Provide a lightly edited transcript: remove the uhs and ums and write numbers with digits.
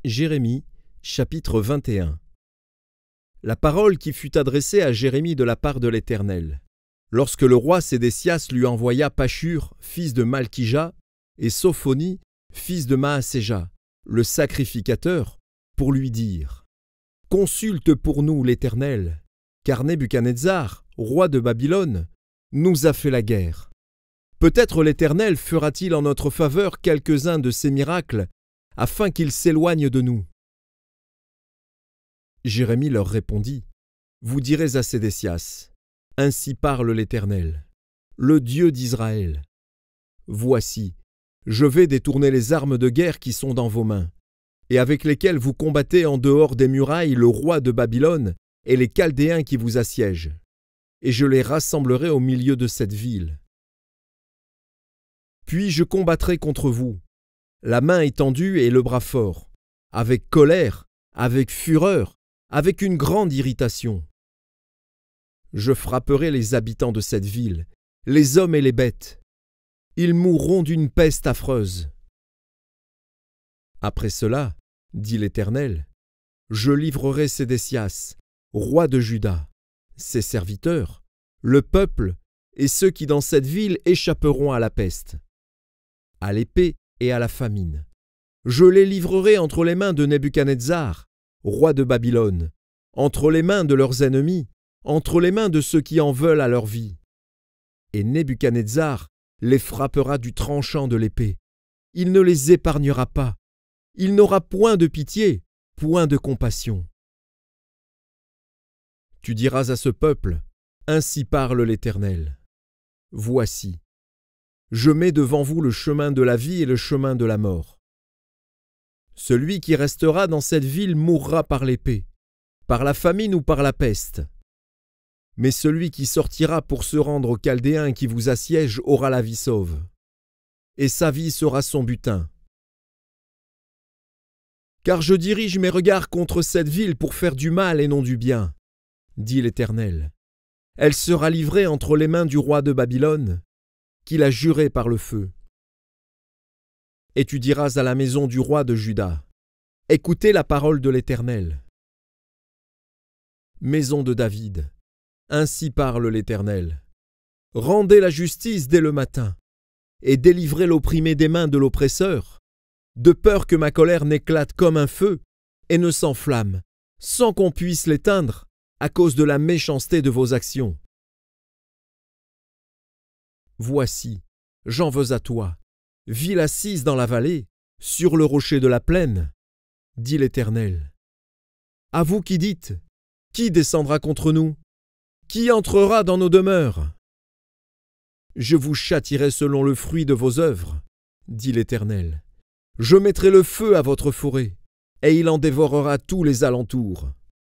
Jérémie, chapitre 21. La parole qui fut adressée à Jérémie de la part de l'Éternel. Lorsque le roi Sédécias lui envoya Pashur, fils de Malkija, et Sophonie, fils de Maaséja, le sacrificateur, pour lui dire « Consulte pour nous l'Éternel, car Nebuchadnezzar, roi de Babylone, nous a fait la guerre. Peut-être l'Éternel fera-t-il en notre faveur quelques-uns de ses miracles, afin qu'il s'éloigne de nous. » Jérémie leur répondit, « Vous direz à Sédécias, ainsi parle l'Éternel, le Dieu d'Israël. Voici, je vais détourner les armes de guerre qui sont dans vos mains, et avec lesquelles vous combattez en dehors des murailles le roi de Babylone et les Chaldéens qui vous assiègent, et je les rassemblerai au milieu de cette ville. Puis je combattrai contre vous, la main étendue et le bras fort, avec colère, avec fureur, avec une grande irritation. Je frapperai les habitants de cette ville, les hommes et les bêtes. Ils mourront d'une peste affreuse. Après cela, dit l'Éternel, je livrerai Sédécias, roi de Juda, ses serviteurs, le peuple et ceux qui dans cette ville échapperont à la peste, à l'épée et à la famine. Je les livrerai entre les mains de Nebuchadnezzar, roi de Babylone, entre les mains de leurs ennemis, entre les mains de ceux qui en veulent à leur vie. Et Nebuchadnezzar les frappera du tranchant de l'épée. Il ne les épargnera pas. Il n'aura point de pitié, point de compassion. Tu diras à ce peuple, ainsi parle l'Éternel. Voici, je mets devant vous le chemin de la vie et le chemin de la mort. Celui qui restera dans cette ville mourra par l'épée, par la famine ou par la peste. Mais celui qui sortira pour se rendre aux Chaldéens qui vous assiègent aura la vie sauve, et sa vie sera son butin. Car je dirige mes regards contre cette ville pour faire du mal et non du bien, dit l'Éternel. Elle sera livrée entre les mains du roi de Babylone, qu'il a juré par le feu. Et tu diras à la maison du roi de Juda, écoutez la parole de l'Éternel. Maison de David, ainsi parle l'Éternel. Rendez la justice dès le matin, et délivrez l'opprimé des mains de l'oppresseur, de peur que ma colère n'éclate comme un feu et ne s'enflamme, sans qu'on puisse l'éteindre à cause de la méchanceté de vos actions. Voici, j'en veux à toi, ville assise dans la vallée, sur le rocher de la plaine, dit l'Éternel. À vous qui dites, qui descendra contre nous? Qui entrera dans nos demeures? Je vous châtierai selon le fruit de vos œuvres, dit l'Éternel. Je mettrai le feu à votre forêt, et il en dévorera tous les alentours.